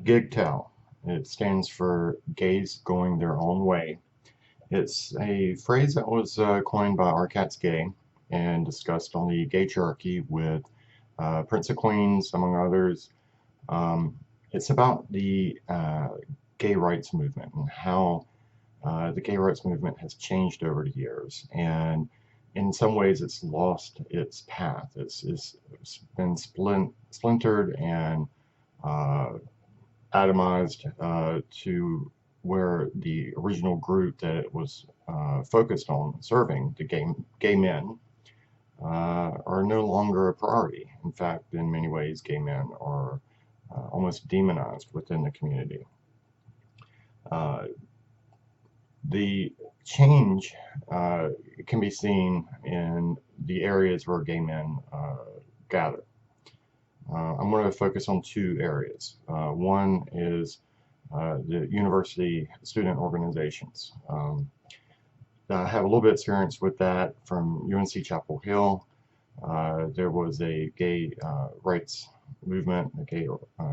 Ggtow. It stands for Gays Going Their Own Way. It's a phrase that was coined by R. Katz Gay and discussed on the Gaytriarchy with Prince of Queens, among others. Um, it's about the gay rights movement and how the gay rights movement has changed over the years. And in some ways, it's lost its path. It's been splintered and uh, atomized to where the original group that it was focused on serving, the gay men, are no longer a priority. In fact, in many ways, gay men are almost demonized within the community. Uh, the change can be seen in the areas where gay men gather. I'm going to focus on two areas. One is the university student organizations. I have a little bit of experience with that from UNC Chapel Hill. There was a gay rights movement, a gay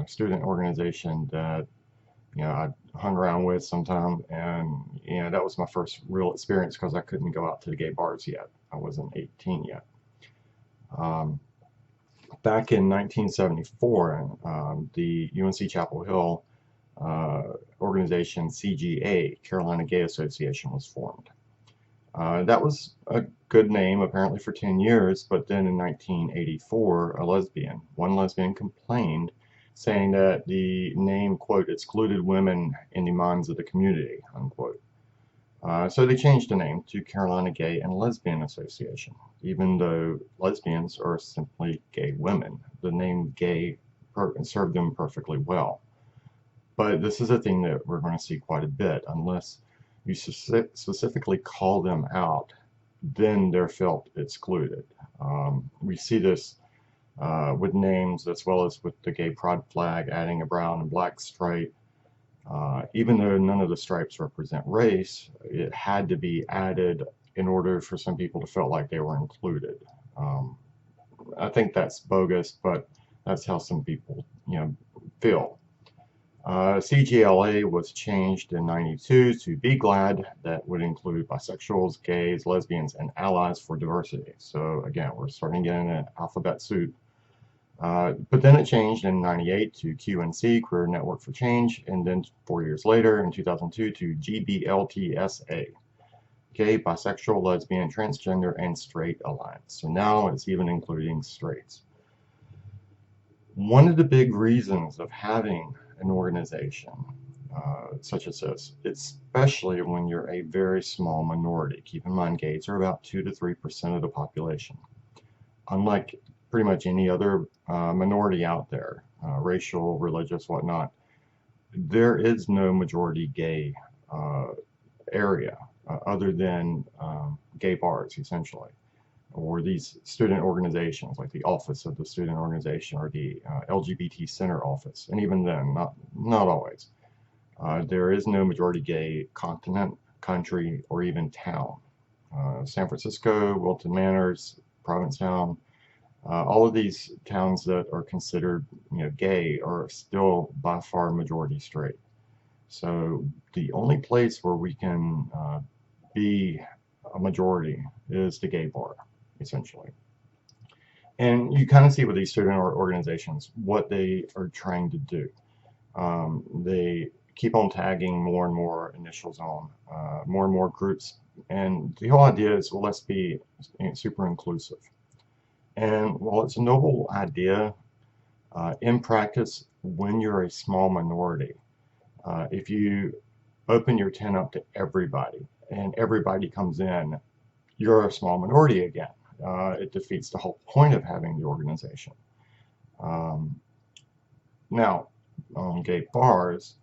student organization that I hung around with sometime, and that was my first real experience because I couldn't go out to the gay bars yet. I wasn't 18 yet. Um, Back in 1974, the UNC Chapel Hill organization CGA, Carolina Gay Association, was formed. That was a good name apparently for 10 years, but then in 1984, one lesbian complained saying that the name, quote, excluded women in the minds of the community, unquote. So they changed the name to Carolina Gay and Lesbian Association, even though lesbians are simply gay women. The name gay served them perfectly well. But this is a thing that we're going to see quite a bit. Unless you specifically call them out, then they're felt excluded. We see this with names as well as with the gay pride flag, adding a brown and black stripe. Even though none of the stripes represent race, it had to be added in order for some people to feel like they were included. I think that's bogus, but that's how some people, feel. CGLA was changed in '92 to Be Glad. That would include bisexuals, gays, lesbians, and allies for diversity. So again, we're starting to get in an alphabet soup. But then it changed in '98 to QNC, Queer Network for Change, and then 4 years later, in 2002, to GBLTSA, Gay, Bisexual, Lesbian, Transgender, and Straight Alliance. So now it's even including straights. One of the big reasons of having an organization such as this, especially when you're a very small minority. Keep in mind, gays are about 2 to 3% of the population. Unlike pretty much any other minority out there, racial, religious, whatnot, there is no majority gay area other than gay bars, essentially, or these student organizations like the office of the student organization or the LGBT Center office, and even then, not always. There is no majority gay continent, country, or even town. San Francisco, Wilton Manors, Provincetown, all of these towns that are considered, gay are still by far majority straight. So the only place where we can be a majority is the gay bar, essentially. And you kind of see with these student organizations what they are trying to do. They keep on tagging more and more initials on, more and more groups. And the whole idea is, well, let's be super inclusive. And while it's a noble idea, in practice, when you're a small minority, if you open your tent up to everybody and everybody comes in, you're a small minority again. It defeats the whole point of having the organization. Now, on gay bars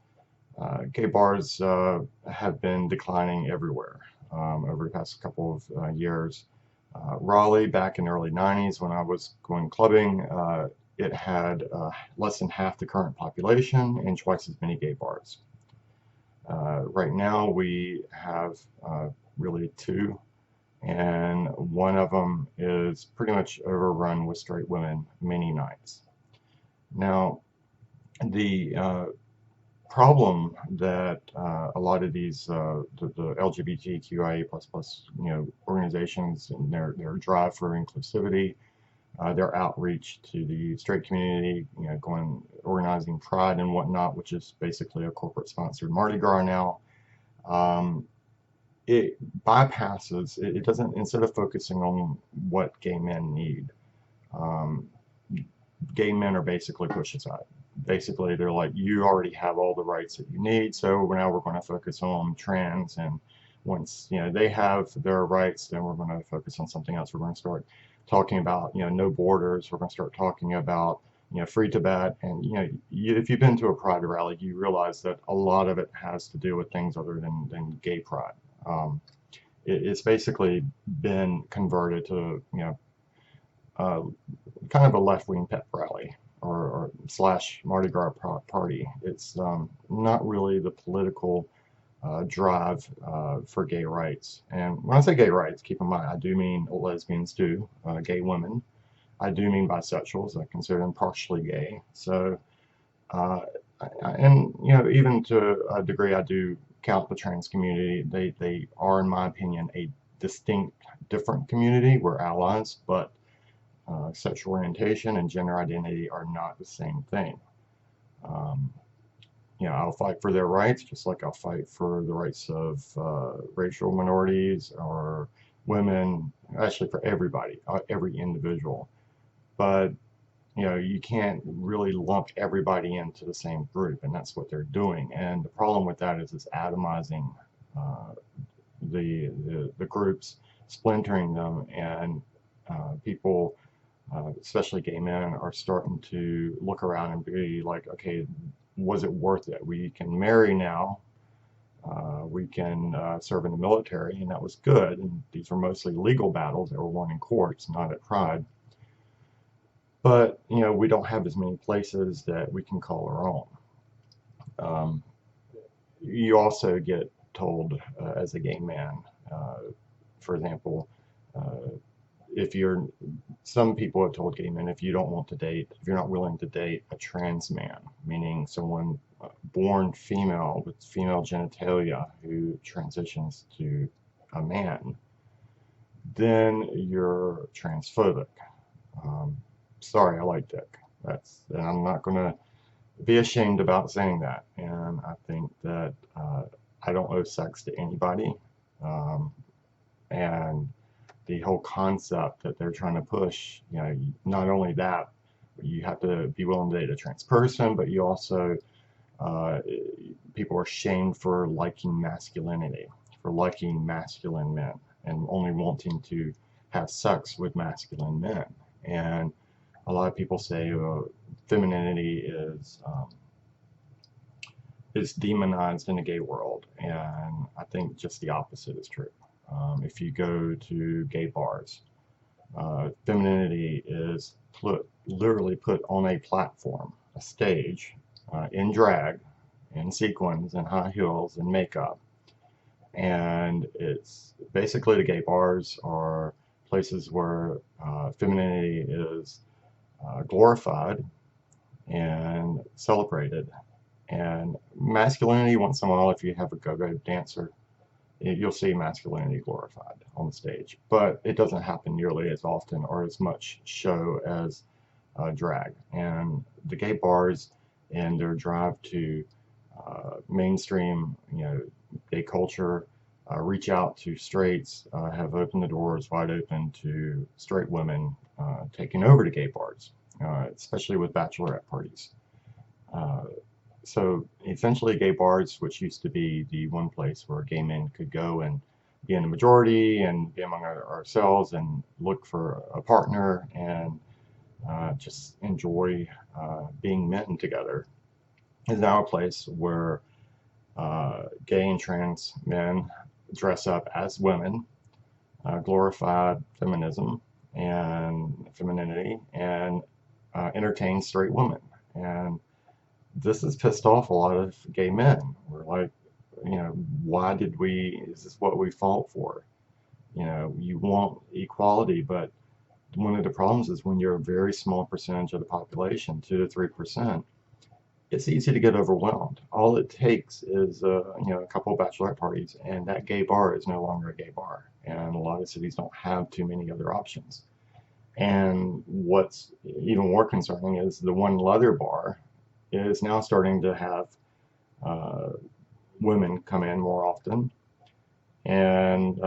have been declining everywhere over the past couple of years. Raleigh, back in the early '90s, when I was going clubbing, it had less than half the current population and twice as many gay bars. Right now, we have really two, and one of them is pretty much overrun with straight women many nights. Now, the problem that a lot of these the LGBTQIA plus organizations and their drive for inclusivity, their outreach to the straight community, going organizing Pride and whatnot, which is basically a corporate sponsored Mardi Gras now. Um, it bypasses. It doesn't, instead of focusing on what gay men need. Um, Gay men are basically pushed aside. Basically, they're like, you already have all the rights that you need, so now we're going to focus on trans, and once they have their rights, then we're going to focus on something else. We're going to start talking about no borders. We're going to start talking about free Tibet, and if you've been to a Pride rally, you realize that a lot of it has to do with things other than gay pride. It's basically been converted to uh, kind of a left-wing pep rally or slash Mardi Gras party. It's not really the political drive for gay rights. And when I say gay rights, keep in mind, I do mean lesbians too, gay women. I do mean bisexuals. I consider them partially gay. So, uh, and even to a degree, I do count the trans community. They are, in my opinion, a distinct, different community. We're allies, but sexual orientation and gender identity are not the same thing. Um, I'll fight for their rights just like I'll fight for the rights of racial minorities or women, actually for everybody, every individual. But you can't really lump everybody into the same group, and that's what they're doing. And the problem with that is it's atomizing uh, the groups, splintering them, and people especially gay men, are starting to look around and be like, okay, was it worth it? We can marry now. We can serve in the military, and that was good. And these were mostly legal battles that were won in courts, not at Pride. But we don't have as many places that we can call our own. Um, you also get told as a gay man, for example, uh, if you're, some people have told gay men, if you don't want to date, if you're not willing to date a trans man, meaning someone born female with female genitalia who transitions to a man, then you're transphobic. Um, Sorry, I like dick. And I'm not going to be ashamed about saying that. And I think that I don't owe sex to anybody. Um, and the whole concept that they're trying to push, not only that, you have to be willing to date a trans person, but you also, uh, people are shamed for liking masculinity, for liking masculine men, and only wanting to have sex with masculine men. And a lot of people say femininity is demonized in the gay world, and I think just the opposite is true. If you go to gay bars, femininity is literally put on a platform, a stage, in drag, in sequins, and high heels, and makeup. And it's basically, the gay bars are places where femininity is glorified and celebrated. And masculinity, once in a while, if you have a go-go dancer, you'll see masculinity glorified on the stage, but it doesn't happen nearly as often or as much show as drag. And the gay bars, in their drive to mainstream, gay culture, reach out to straights, have opened the doors wide open to straight women taking over the gay bars, especially with bachelorette parties. Uh, so essentially, gay bars, which used to be the one place where gay men could go and be in the majority and be among ourselves and look for a partner and just enjoy being men together, is now a place where gay and trans men dress up as women, glorify feminism and femininity, and entertain straight women. And this has pissed off a lot of gay men. We're like, why did we, is this what we fought for? You want equality, but one of the problems is when you're a very small percentage of the population, 2 to 3%, it's easy to get overwhelmed. All it takes is a couple of bachelorette parties, and that gay bar is no longer a gay bar. And a lot of cities don't have too many other options. And what's even more concerning is the one leather bar is now starting to have uh, women come in more often, and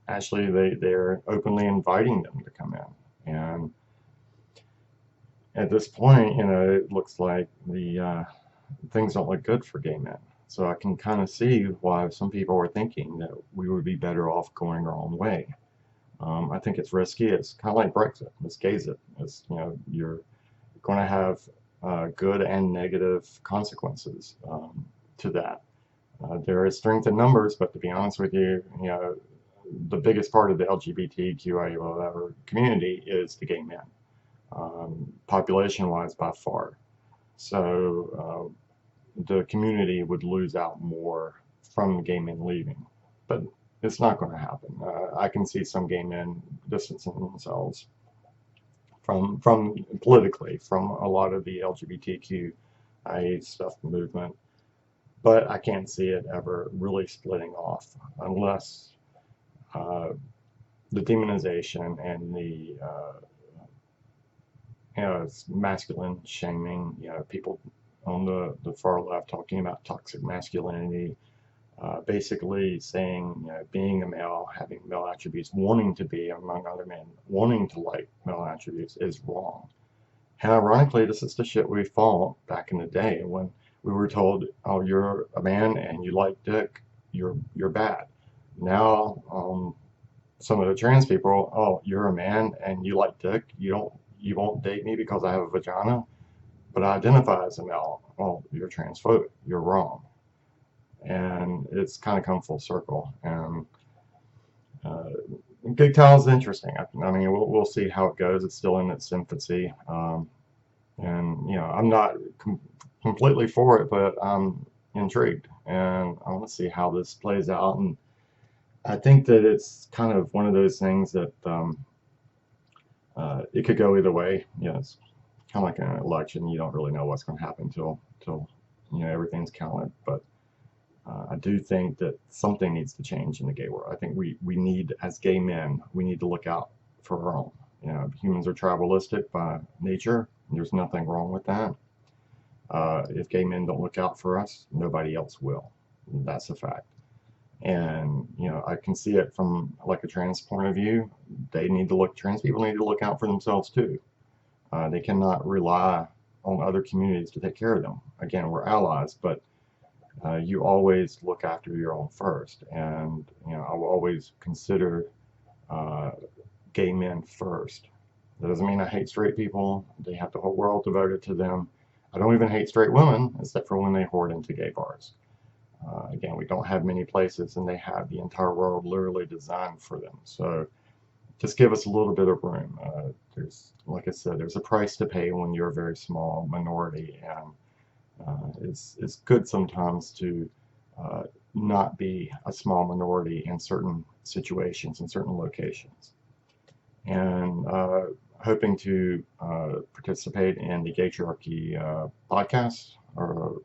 actually they're openly inviting them to come in. And at this point, it looks like the things don't look good for gay men. So I can kind of see why some people are thinking that we would be better off going our own way. I think it's risky. It's kind of like Brexit. It's Gaysit. It's, you're going to have good and negative consequences to that. There is strength in numbers, but to be honest with you, the biggest part of the LGBTQIA whatever community is the gay men, population-wise by far. So the community would lose out more from gay men leaving, but it's not going to happen. I can see some gay men distancing themselves from politically from a lot of the LGBTQIA stuff movement, but I can't see it ever really splitting off unless uh, the demonization and the masculine shaming, people on the far left talking about toxic masculinity, basically saying being a male, having male attributes, wanting to be among other men, wanting to like male attributes is wrong. And ironically, this is the shit we fought back in the day when we were told, "Oh, you're a man and you like dick, you're bad." Now, some of the trans people, "Oh, you're a man and you like dick, you won't date me because I have a vagina, but I identify as a male." "Oh, you're transphobic, you're wrong." And it's kind of come full circle. And uh, Ggtow is interesting. I mean, we'll see how it goes. It's still in its infancy. And I'm not completely for it, but I'm intrigued, and I want to see how this plays out. And I think that it's kind of one of those things that it could go either way. It's kind of like an election. You don't really know what's going to happen till everything's counted. But I do think that something needs to change in the gay world. I think we need, as gay men, we need to look out for our own. Humans are tribalistic by nature. There's nothing wrong with that. If gay men don't look out for us, nobody else will. That's a fact. And I can see it from like a trans point of view. Trans people need to look out for themselves too. They cannot rely on other communities to take care of them. Again, we're allies, but you always look after your own first. And I will always consider uh, gay men first. That doesn't mean I hate straight people. They have the whole world devoted to them. I don't even hate straight women, except for when they hoard into gay bars. Again, we don't have many places, and they have the entire world literally designed for them. So just give us a little bit of room. Like I said, there's a price to pay when you're a very small minority, and it's good sometimes to not be a small minority in certain situations, in certain locations. And hoping to participate in the Ggtow podcast or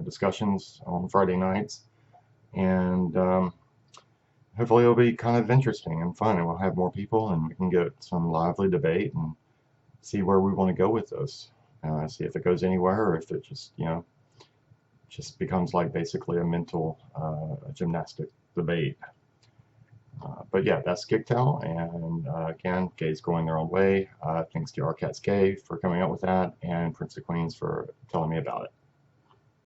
discussions on Friday nights, and hopefully it'll be kind of interesting and fun, and we'll have more people, and we can get some lively debate and see where we want to go with this. See if it goes anywhere, or if it just becomes like basically a mental gymnastic debate. But yeah, that's Ggtow, and again, gays going their own way. Thanks to Our Cat's Gay for coming up with that, and Prince of Queens for telling me about it.